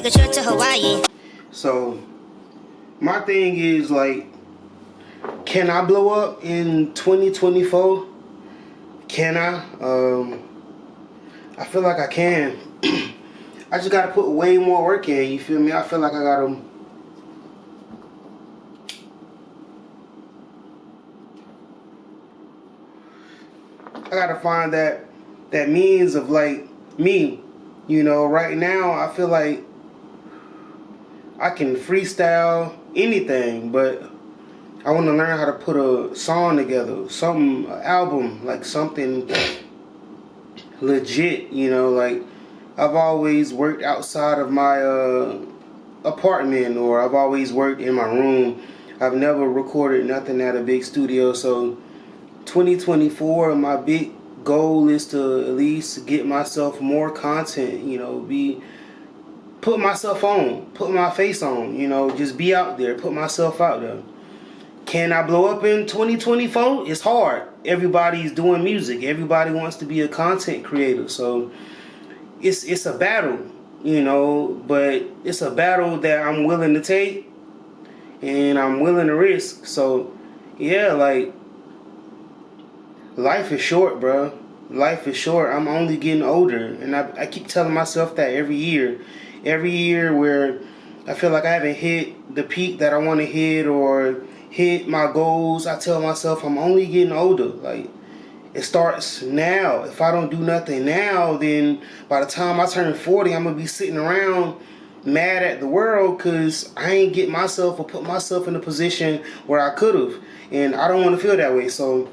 take a trip to Hawaii. So my thing is like, can I blow up in 2024? Can I? I feel like I can. I just gotta put way more work in, you feel me? I feel like I gotta find that means of like me. You know, right now I feel like I can freestyle anything, but I want to learn how to put a song together, an album, like something legit, you know. Like, I've always worked outside of my apartment, or I've always worked in my room. I've never recorded nothing at a big studio. So 2024, my big goal is to at least get myself more content, you know, put myself on, put my face on, you know, just be out there, put myself out there. Can I blow up in 2024? It's hard. Everybody's doing music. Everybody wants to be a content creator. So it's a battle, you know, but it's a battle that I'm willing to take and I'm willing to risk. So yeah, like, life is short, bro. Life is short. I'm only getting older, and I keep telling myself that every year. Every year where I feel like I haven't hit the peak that I want to hit or hit my goals, I tell myself I'm only getting older. Like, it starts now. If I don't do nothing now, then by the time I turn 40, I'm going to be sitting around mad at the world because I ain't get myself or put myself in a position where I could have. And I don't want to feel that way. So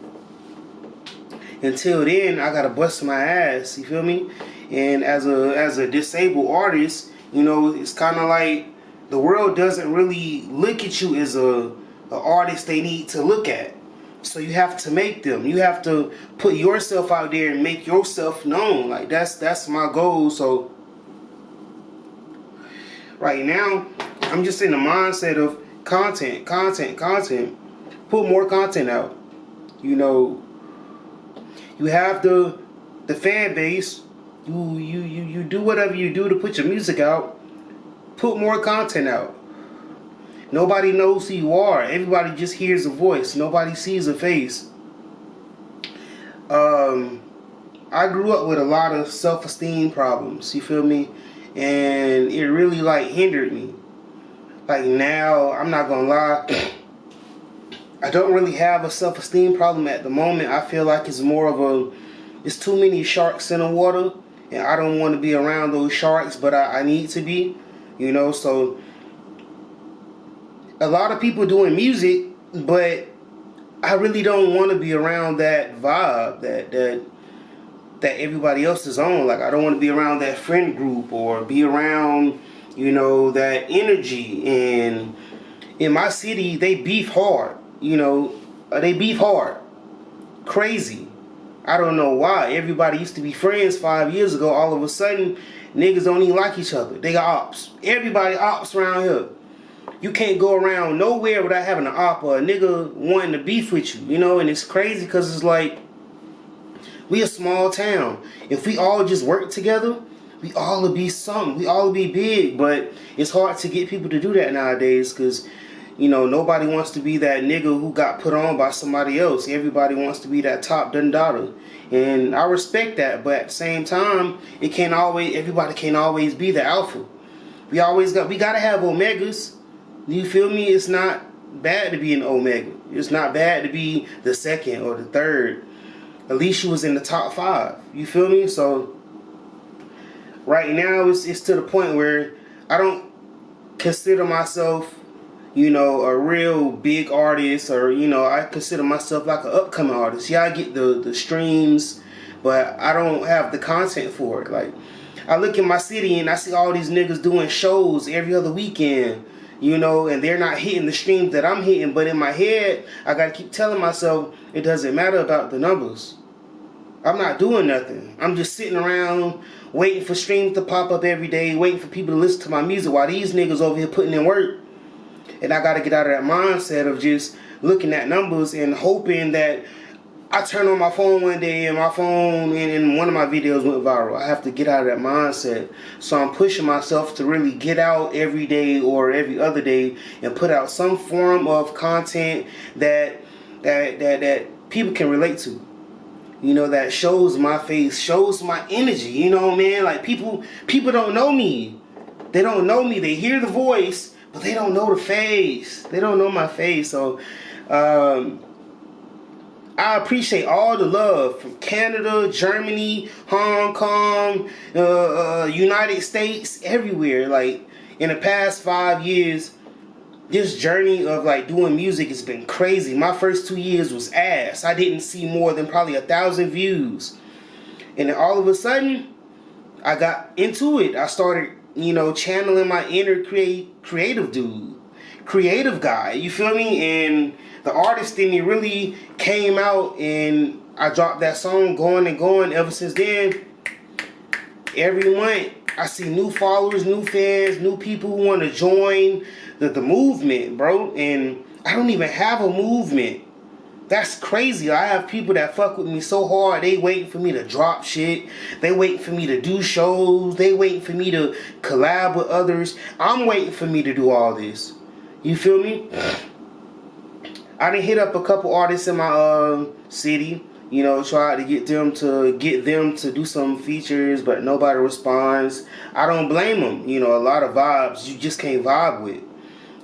until then, I got to bust my ass. You feel me? And as a disabled artist, you know, it's kind of like the world doesn't really look at you as a artist they need to look at. So you have to make them. You have to put yourself out there and make yourself known. Like, that's my goal. So right now, I'm just in the mindset of content. Put more content out. You know, you have the fan base. You do whatever you do to put your music out. Put more content out. Nobody knows who you are. Everybody just hears a voice. Nobody sees a face. I grew up with a lot of self-esteem problems. You feel me? And it really like hindered me. Like, now, I'm not gonna lie, I don't really have a self-esteem problem at the moment. I feel like it's more of it's too many sharks in the water, and I don't want to be around those sharks, but I need to be, you know. So a lot of people doing music, but I really don't want to be around that vibe that everybody else is on. Like, I don't want to be around that friend group or be around, you know, that energy. And in my city, they beef hard, you know. They beef hard. Crazy. I don't know why. Everybody used to be friends 5 years ago. All of a sudden, niggas don't even like each other. They got ops. Everybody ops around here. You can't go around nowhere without having an op or a nigga wanting to beef with you, you know. And it's crazy because it's like, we a small town. If we all just work together, we all would be something. We all would be big. But it's hard to get people to do that nowadays because, you know, nobody wants to be that nigga who got put on by somebody else. Everybody wants to be that top done daughter. And I respect that, but at the same time, everybody can't always be the alpha. We gotta have omegas. You feel me? It's not bad to be an omega. It's not bad to be the second or the third. At least you was in the top 5. You feel me? So right now it's to the point where I don't consider myself, you know, a real big artist, or, you know, I consider myself like an upcoming artist. Yeah, I get the streams, but I don't have the content for it. Like, I look in my city and I see all these niggas doing shows every other weekend, you know, and they're not hitting the streams that I'm hitting. But in my head, I gotta keep telling myself it doesn't matter about the numbers. I'm not doing nothing. I'm just sitting around waiting for streams to pop up every day, waiting for people to listen to my music while these niggas over here putting in work. And I got to get out of that mindset of just looking at numbers and hoping that I turned on my phone one day and my phone and one of my videos went viral. I have to get out of that mindset. So I'm pushing myself to really get out every day or every other day and put out some form of content that people can relate to. You know, that shows my face, shows my energy. You know, man, like people don't know me. They don't know me. They hear the voice, but they don't know the face. They don't know my face. So I appreciate all the love from Canada, Germany, Hong Kong, United States, everywhere. Like, in the past 5 years, this journey of like doing music has been crazy. My first 2 years was ass. I didn't see more than probably 1,000 views. And then all of a sudden, I got into it. I started, you know, channeling my inner creative dude, creative guy. You feel me? And the artist in me really came out, and I dropped that song Going and Going. Ever since then, every month I see new followers, new fans, new people who want to join the movement, bro. And I don't even have a movement. That's crazy. I have people that fuck with me so hard. They waiting for me to drop shit. They waiting for me to do shows. They waiting for me to collab with others. I'm waiting for me to do all this. You feel me? I done hit up a couple artists in my city, you know, tried to get them to do some features, but nobody responds. I don't blame them. You know, a lot of vibes you just can't vibe with.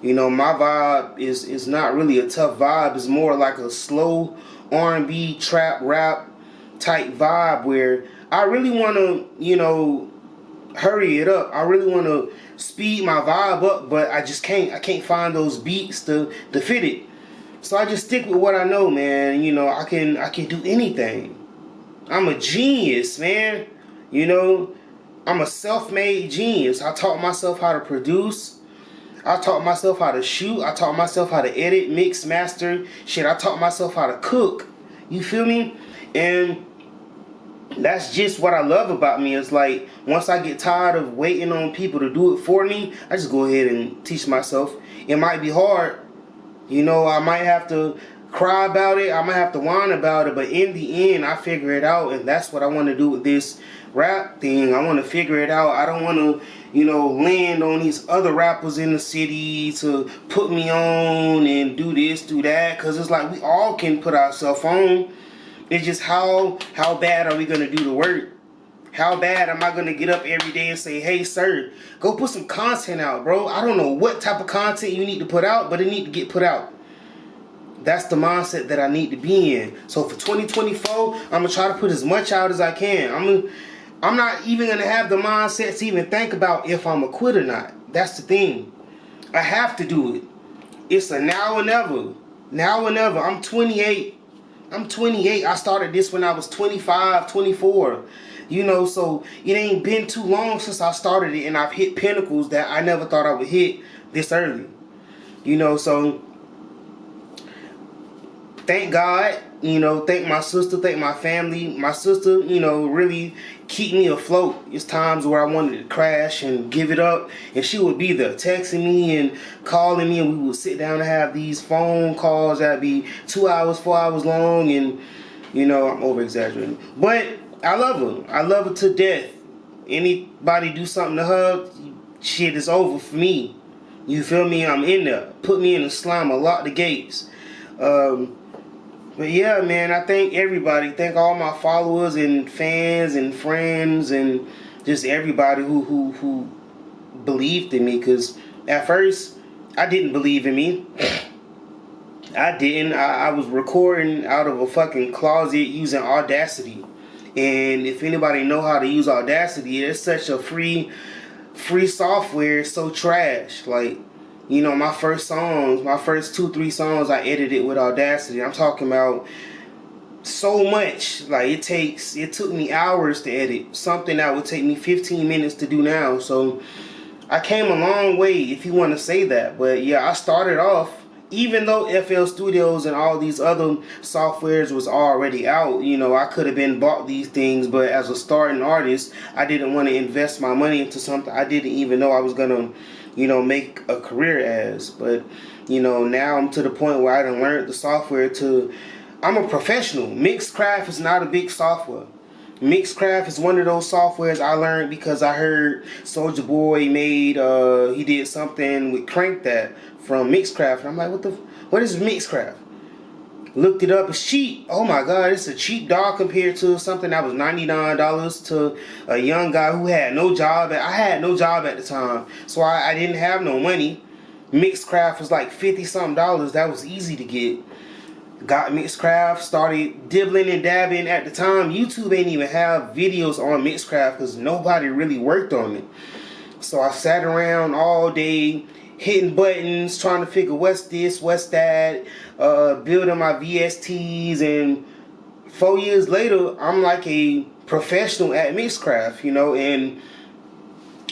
You know, my vibe is not really a tough vibe. It's more like a slow R&B, trap, rap type vibe where I really want to, you know, hurry it up. I really want to speed my vibe up, but I just can't. I can't find those beats to fit it. So I just stick with what I know, man. You know, I can do anything. I'm a genius, man. You know, I'm a self-made genius. I taught myself how to produce. I taught myself how to shoot. I taught myself how to edit, mix, master. Shit, I taught myself how to cook. You feel me? And that's just what I love about me. It's like, once I get tired of waiting on people to do it for me, I just go ahead and teach myself. It might be hard. You know, I might have to cry about it. I might have to whine about it. But in the end, I figure it out. And that's what I want to do with this rap thing. I want to figure it out. I don't want to, you know, land on these other rappers in the city to put me on and do this, do that. Because it's like we all can put ourselves on. It's just how bad are we going to do the work? How bad am I going to get up every day and say, hey, sir, go put some content out, bro. I don't know what type of content you need to put out, but it need to get put out. That's the mindset that I need to be in. So for 2024, I'm going to try to put as much out as I can. I'm not even going to have the mindset to even think about if I'm a quit or not. That's the thing. I have to do it. It's a now or never. Now or never. I'm 28. I started this when I was 25, 24. You know, so it ain't been too long since I started it, and I've hit pinnacles that I never thought I would hit this early. You know, so thank God, you know, thank my sister, thank my family. My sister, you know, really keep me afloat. It's times where I wanted to crash and give it up, and she would be there texting me and calling me, and we would sit down and have these phone calls that'd be 2 hours, 4 hours long, and, you know, I'm over exaggerating. But I love her. I love her to death. Anybody do something to her, shit is over for me. You feel me? I'm in there. Put me in the slime. I lock the gates. But yeah, man, I thank everybody. Thank all my followers and fans and friends and just everybody who believed in me. Because at first, I didn't believe in me. I didn't. I was recording out of a fucking closet using Audacity. And if anybody know how to use Audacity, it's such a free software. It's so trash. Like, you know, my first 2-3 songs, I edited with Audacity. I'm talking about so much. Like, it took me hours to edit something that would take me 15 minutes to do now. So I came a long way, if you want to say that. But yeah, I started off, even though FL Studios and all these other softwares was already out, you know, I could have been bought these things, but as a starting artist, I didn't want to invest my money into something I didn't even know I was going to, you know, make a career as. But, you know, now I'm to the point where I done learned the software to I'm a professional. Mixcraft is not a big software. Mixcraft is one of those softwares I learned because I heard Soulja Boy made he did something with Crank That from Mixcraft, and I'm like, what is Mixcraft? Looked it up. It's cheap. Oh my god, it's a cheap dog compared to something that was $99 to a young guy who had no job. I had no job at the time, so I didn't have no money. Mixcraft was like 50 something dollars. That was easy to get. Got Mixcraft, started dibbling and dabbing. At the time, YouTube ain't even have videos on Mixcraft because nobody really worked on it. So I sat around all day hitting buttons, trying to figure what's this, what's that, building my VSTs, and 4 years later, I'm like a professional at Mixcraft, you know, and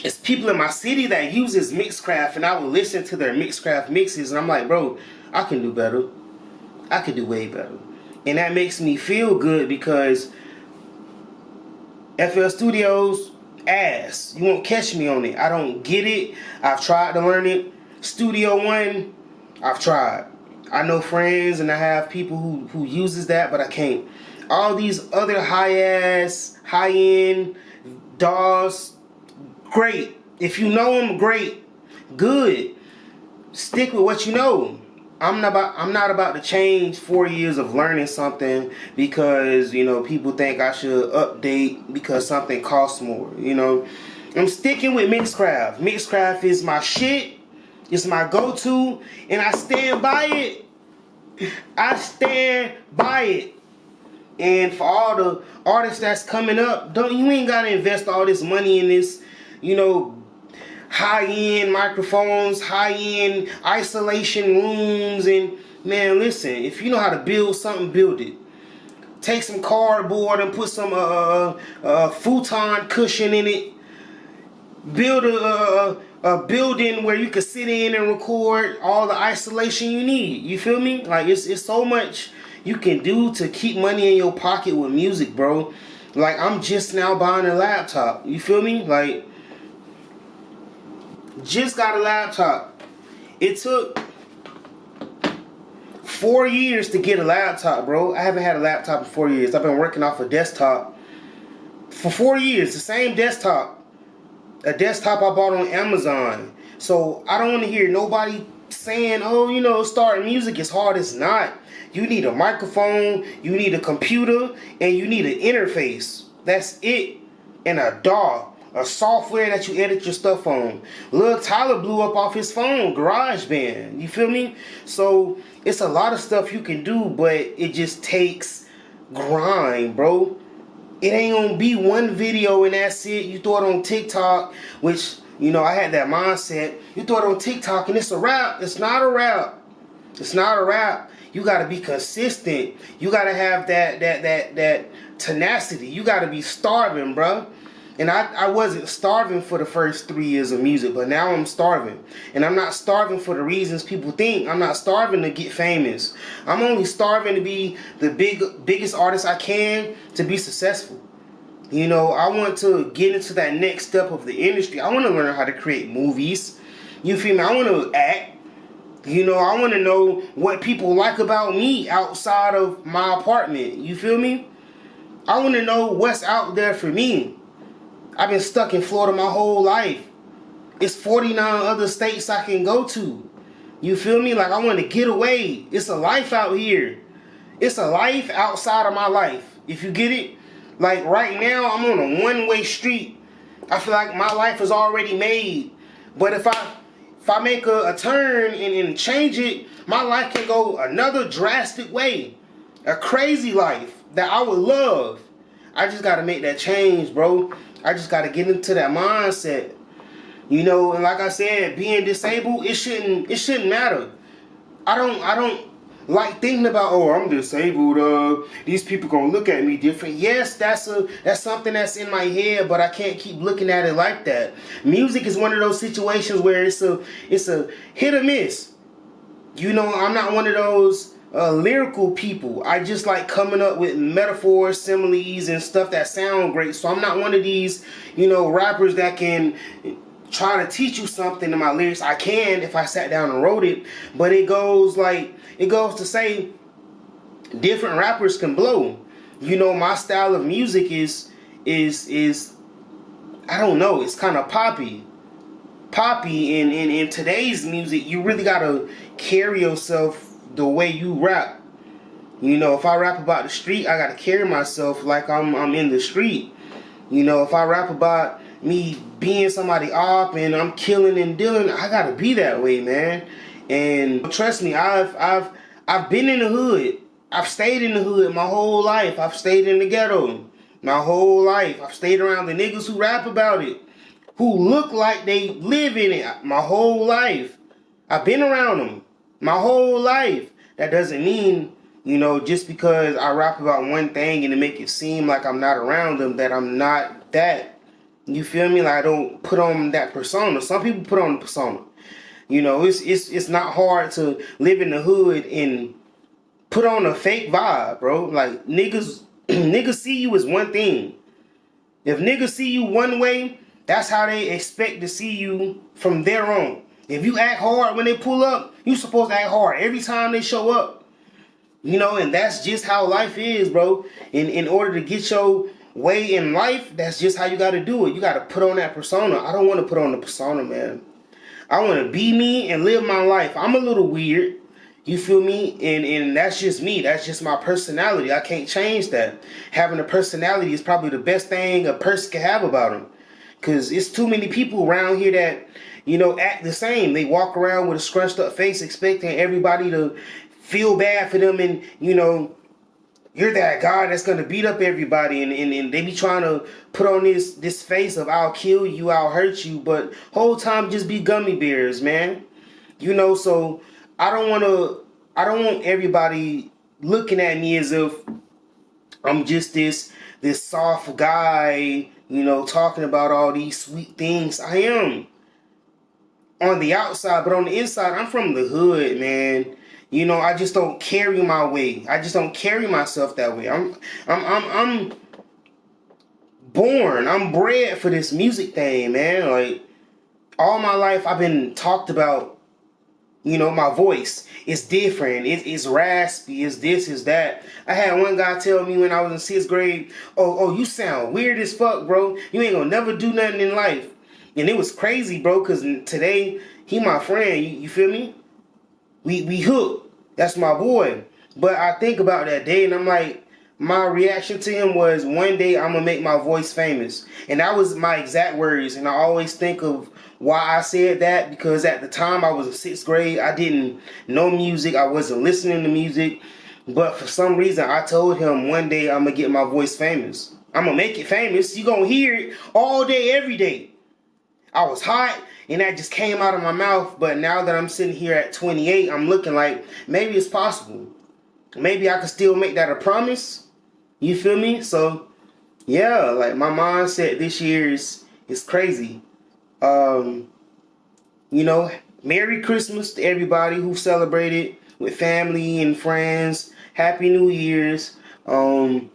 it's people in my city that uses Mixcraft, and I would listen to their Mixcraft mixes, and I'm like, bro, I can do better. I could do way better. And that makes me feel good because FL Studios, ass. You won't catch me on it. I don't get it. I've tried to learn it. Studio One, I've tried. I know friends and I have people who uses that, but I can't. All these other high-ass, high-end DAWs, great. If you know them, great. Good. Stick with what you know. I'm not about to change 4 years of learning something because, you know, people think I should update because something costs more, you know. I'm sticking with Mixcraft. Mixcraft is my shit. It's my go-to, and I stand by it. I stand by it. And for all the artists that's coming up, you ain't gotta invest all this money in this, you know, high-end microphones, high-end isolation rooms, and man, listen, if you know how to build something, build it. Take some cardboard and put some futon cushion in it. Build a building where you can sit in and record all the isolation you need. You feel me? Like it's so much you can do to keep money in your pocket with music, bro. Like I'm just now buying a laptop. You feel me? Like just got a laptop. It took 4 years to get a laptop, bro. I haven't had a laptop in 4 years. I've been working off a desktop for 4 years. The same desktop. A desktop I bought on Amazon. So I don't want to hear nobody saying, oh, you know, starting music is hard. It's not. You need a microphone, you need a computer, and you need an interface. That's it. And a DAW. A software that you edit your stuff on. Lil Tyler blew up off his phone, GarageBand. You feel me? So it's a lot of stuff you can do, but it just takes grind, bro. It ain't gonna be one video and that's it. You throw it on TikTok, which, you know, I had that mindset. You throw it on TikTok and it's a rap. It's not a rap. It's not a rap. You gotta be consistent. You gotta have that tenacity. You gotta be starving, bro. And I wasn't starving for the first 3 years of music, but now I'm starving. And I'm not starving for the reasons people think. I'm not starving to get famous. I'm only starving to be the biggest artist I can to be successful. You know, I want to get into that next step of the industry. I want to learn how to create movies. You feel me? I want to act. You know, I want to know what people like about me outside of my apartment. You feel me? I want to know what's out there for me. I've been stuck in Florida my whole life. It's 49 other states I can go to. You feel me? Like, I want to get away. It's a life out here. It's a life outside of my life. If you get it? Like, right now, I'm on a one-way street. I feel like my life is already made. But if I make a turn and change it, my life can go another drastic way. A crazy life that I would love. I just got to make that change, bro. I just got to get into that mindset. You know, and like I said, being disabled, it shouldn't matter. I don't like thinking about, oh, I'm disabled, these people gonna look at me different. Yes, that's something that's in my head, but I can't keep looking at it like that. Music is one of those situations where it's a hit or miss. You know, I'm not one of those lyrical people. I just like coming up with metaphors, similes, and stuff that sound great. So I'm not one of these, you know, rappers that can try to teach you something in my lyrics. I can if I sat down and wrote it, but it goes to say, different rappers can blow. You know, my style of music is I don't know, it's kind of poppy. Poppy in today's music, you really gotta carry yourself the way you rap. You know, if I rap about the street, I gotta carry myself like I'm in the street. You know, if I rap about me being somebody up and I'm killing and dealing, I gotta be that way, man. And trust me, I've been in the hood. I've stayed in the hood my whole life. I've stayed in the ghetto my whole life. I've stayed around the niggas who rap about it, who look like they live in it my whole life. I've been around them my whole life. That doesn't mean, you know, just because I rap about one thing and to make it seem like I'm not around them, that I'm not that. You feel me? Like I don't put on that persona. Some people put on the persona. You know, it's not hard to live in the hood and put on a fake vibe, bro. Like niggas niggas see you as one thing. If niggas see you one way, that's how they expect to see you from there on. If you act hard when they pull up, you supposed to act hard every time they show up. You know, and that's just how life is, bro. In order to get your way in life, that's just how you got to do it. You got to put on that persona. I don't want to put on the persona, man. I want to be me and live my life. I'm a little weird. You feel me? And that's just me. That's just my personality. I can't change that. Having a personality is probably the best thing a person can have about them. Because it's too many people around here that, you know, act the same. They walk around with a scrunched up face expecting everybody to feel bad for them, and, you know, you're that guy that's going to beat up everybody, and they be trying to put on this face of I'll kill you, I'll hurt you, but whole time just be gummy bears, man. You know, so I don't want everybody looking at me as if I'm just this soft guy, you know, talking about all these sweet things. I am on the outside, but on the inside, I'm from the hood, man. You know, I just don't carry my way. I just don't carry myself that way. I'm born. I'm bred for this music thing, man. Like all my life, I've been talked about. You know, my voice is different. It's raspy. It's this, it's that. I had one guy tell me when I was in 6th grade, oh, you sound weird as fuck, bro. You ain't gonna never do nothing in life. And it was crazy, bro, because today, he my friend. You feel me? We hooked. That's my boy. But I think about that day, and I'm like, my reaction to him was, one day I'm gonna make my voice famous. And that was my exact words. And I always think of why I said that, because at the time I was in 6th grade. I didn't know music. I wasn't listening to music. But for some reason, I told him one day I'm gonna get my voice famous. I'm gonna make it famous. You gonna hear it all day, every day. I was hot, and that just came out of my mouth. But now that I'm sitting here at 28, I'm looking like maybe it's possible. Maybe I could still make that a promise. You feel me? So, yeah, like my mindset this year is crazy. You know, Merry Christmas to everybody who celebrated with family and friends. Happy New Year's. To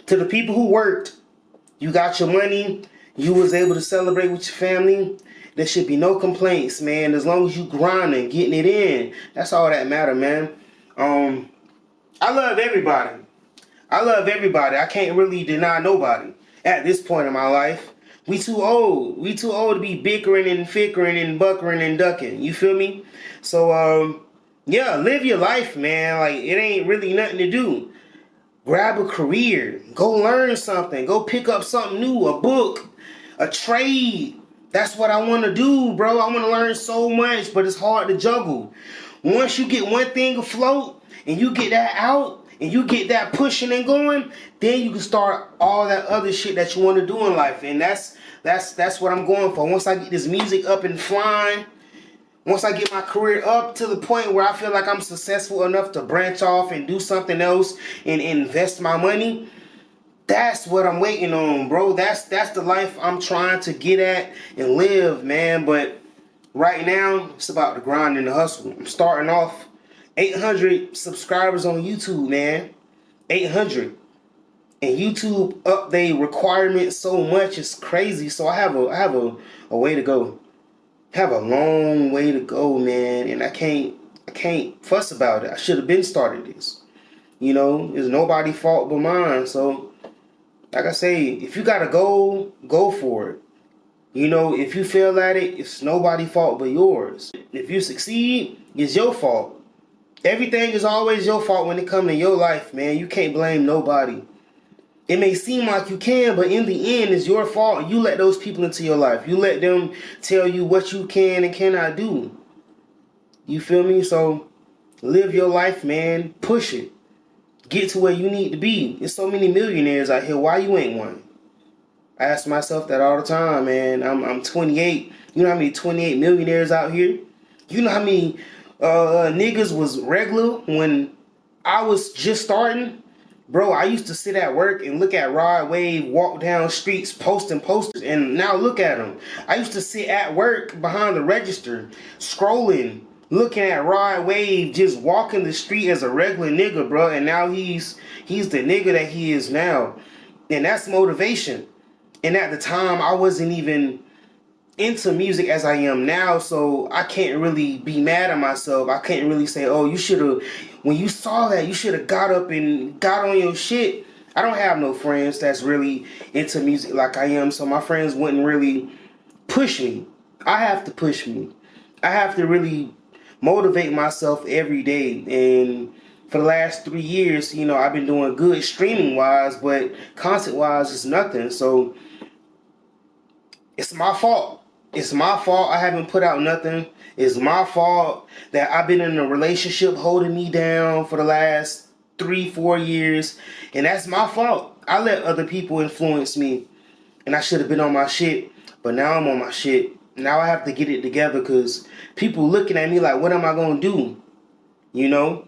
the people who worked, you got your money. You was able to celebrate with your family. There should be no complaints, man. As long as you grinding, getting it in. That's all that matter, man. I love everybody. I love everybody. I can't really deny nobody at this point in my life. We too old. We too old to be bickering and fickering and buckering and ducking. You feel me? So, yeah, live your life, man. Like, it ain't really nothing to do. Grab a career. Go learn something. Go pick up something new. A book. A trade. That's what I want to do, bro. I want to learn so much, but it's hard to juggle. Once you get one thing afloat and you get that out and you get that pushing and going, then you can start all that other shit that you want to do in life. And that's what I'm going for. Once I get this music up and flying, once I get my career up to the point where I feel like I'm successful enough to branch off and do something else and invest my money, that's what I'm waiting on, bro. That's the life I'm trying to get at and live, man. But right now, it's about the grind and the hustle. I'm starting off 800 subscribers on YouTube, man. 800. And YouTube up their requirements so much, it's crazy. So I have a way to go. I have a long way to go, man. And I can't fuss about it. I should have been started this. You know, it's nobody's fault but mine. So, like I say, if you got a goal, go for it. You know, if you fail at it, it's nobody's fault but yours. If you succeed, it's your fault. Everything is always your fault when it comes to your life, man. You can't blame nobody. It may seem like you can, but in the end, it's your fault. You let those people into your life. You let them tell you what you can and cannot do. You feel me? So, live your life, man. Push it. Get to where you need to be. There's so many millionaires out here. Why you ain't one? I ask myself that all the time, man. I'm 28. You know how many 28 millionaires out here? You know how many niggas was regular when I was just starting? Bro, I used to sit at work and look at Rod Wave walk down streets posting posters, and now look at him. I used to sit at work behind the register, scrolling, looking at Rod Wave just walking the street as a regular nigga, bro, and now he's the nigga that he is now. And that's motivation. And at the time, I wasn't even into music as I am now, so I can't really be mad at myself. I can't really say, oh, you should have, when you saw that, you should have got up and got on your shit. I don't have no friends that's really into music like I am, so my friends wouldn't really push me. I have to push me. I have to really motivate myself every day. And for the last 3 years, you know, I've been doing good streaming wise, but content wise, it's nothing. So it's my fault. It's my fault I haven't put out nothing. It's my fault that I've been in a relationship holding me down for the last 3-4 years. And that's my fault. I let other people influence me. And I should have been on my shit. But now I'm on my shit. Now I have to get it together because people looking at me like, what am I going to do? You know?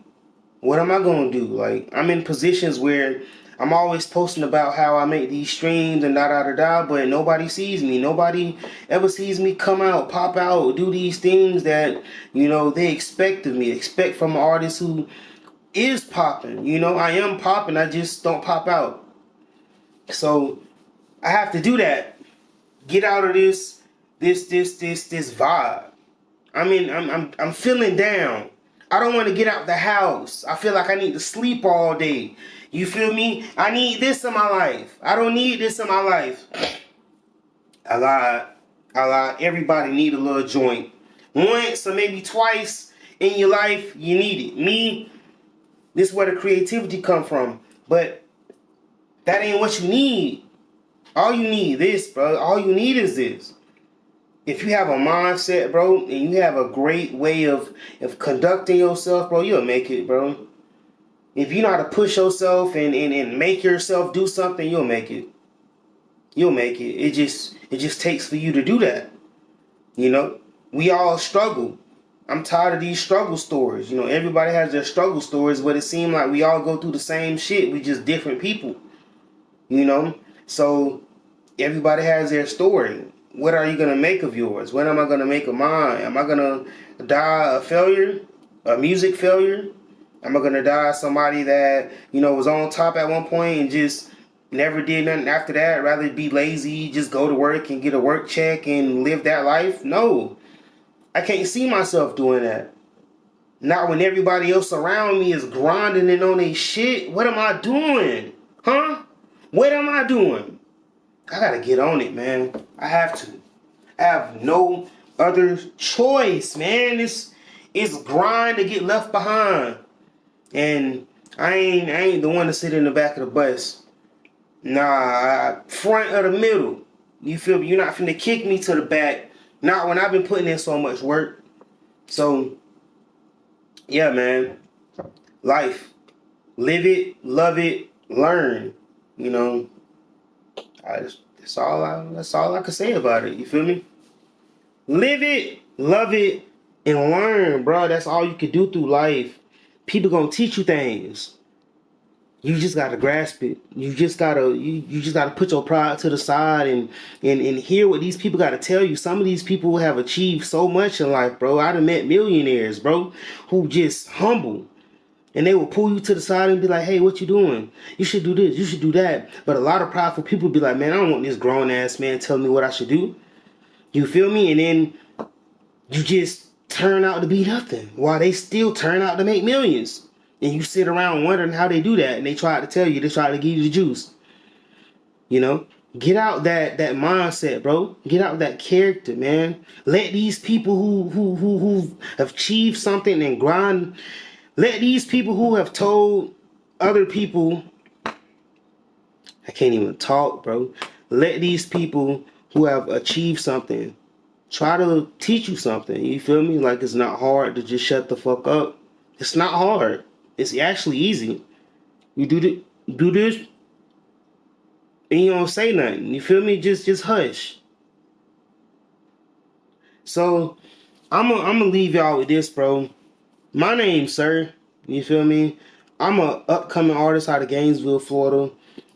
What am I going to do? Like, I'm in positions where I'm always posting about how I make these streams and da-da-da-da, but nobody sees me. Nobody ever sees me come out, pop out, do these things that, you know, they expect of me. Expect from an artist who is popping. You know, I am popping, I just don't pop out. So, I have to do that. Get out of this vibe. I mean, I'm feeling down. I don't want to get out the house. I feel like I need to sleep all day. You feel me? I need this in my life. I don't need this in my life. I lied. Everybody need a little joint. Once or maybe twice in your life, you need it. Me, this is where the creativity come from. But that ain't what you need. All you need this, bro. All you need is this. If you have a mindset, bro, and you have a great way of conducting yourself, bro, you'll make it, bro. If you know how to push yourself and make yourself do something, you'll make it. You'll make it. It just takes for you to do that. You know? We all struggle. I'm tired of these struggle stories. You know, everybody has their struggle stories, but it seems like we all go through the same shit. We just different people. You know? So everybody has their story. What are you going to make of yours? When am I going to make of mine? Am I going to die a failure? A music failure? Am I going to die somebody that, you know, was on top at one point and just never did nothing after that? Rather be lazy, just go to work and get a work check and live that life? No. I can't see myself doing that. Not when everybody else around me is grinding and on their shit. What am I doing? Huh? What am I doing? I gotta get on it, man. I have to. I have no other choice, man. It's grind to get left behind. And I ain't the one to sit in the back of the bus. Nah, front of the middle. You feel me? You're not finna kick me to the back. Not when I've been putting in so much work. So, yeah, man. Life. Live it, love it, learn. You know, that's all I can say about it. You feel me? Live it, love it, and learn, bro. That's all you can do through life. People gonna teach you things. You just gotta grasp it. You just gotta put your pride to the side and hear what these people gotta tell you. Some of these people have achieved so much in life, bro. I done met millionaires, bro, who just humble. And they will pull you to the side and be like, hey, what you doing? You should do this, you should do that. But a lot of prideful people be like, man, I don't want this grown ass man telling me what I should do. You feel me? And then you just turn out to be nothing while they still turn out to make millions. And you sit around wondering how they do that, and they try to tell you, they try to give you the juice. You know? Get out that mindset, bro. Get out that character, man. Let these people who have achieved something and grind, let these people who have told other people, I can't even talk, bro. Let these people who have achieved something try to teach you something. You feel me? Like, it's not hard to just shut the fuck up. It's not hard. It's actually easy. You do this, and you don't say nothing. You feel me? Just hush. So I'm gonna leave y'all with this, bro. My name's Sir. You feel me? I'm a upcoming artist out of Gainesville, Florida.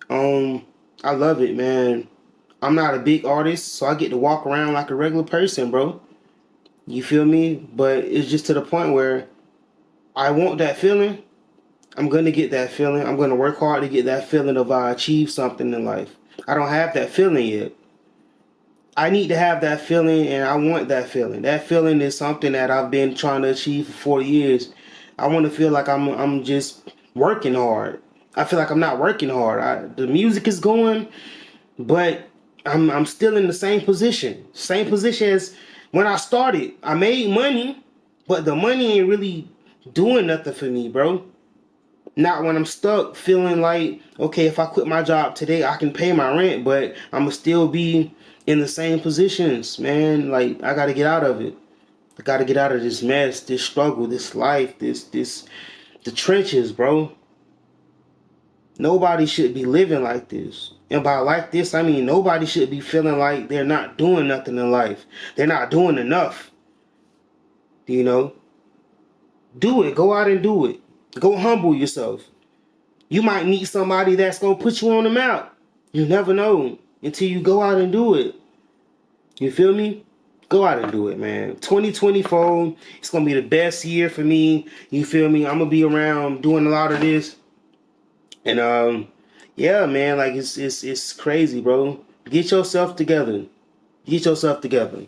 Um, I love it, man. I'm not a big artist, so I get to walk around like a regular person, bro. You feel me? But it's just to the point where I want that feeling. I'm gonna get that feeling. I'm gonna work hard to get that feeling of I achieved something in life. I don't have that feeling yet. I need to have that feeling, and I want that feeling. That feeling is something that I've been trying to achieve for 40 years. I want to feel like I'm just working hard. I feel like I'm not working hard. The music is going, but I'm still in the same position. Same position as when I started. I made money, but the money ain't really doing nothing for me, bro. Not when I'm stuck feeling like, okay, if I quit my job today, I can pay my rent, but I'm gonna still be in the same positions, man. Like, I gotta get out of it. I gotta get out of this mess, this struggle, this life, the trenches, bro. Nobody should be living like this. And by like this, I mean nobody should be feeling like they're not doing nothing in life. They're not doing enough. You know? Do it. Go out and do it. Go humble yourself. You might meet somebody that's gonna put you on the map. You never know until you go out and do it. You feel me? Go out and do it, man. 2024, it's gonna be the best year for me. You feel me? I'm gonna be around doing a lot of this. And yeah, man, like it's crazy, bro. Get yourself together. Get yourself together.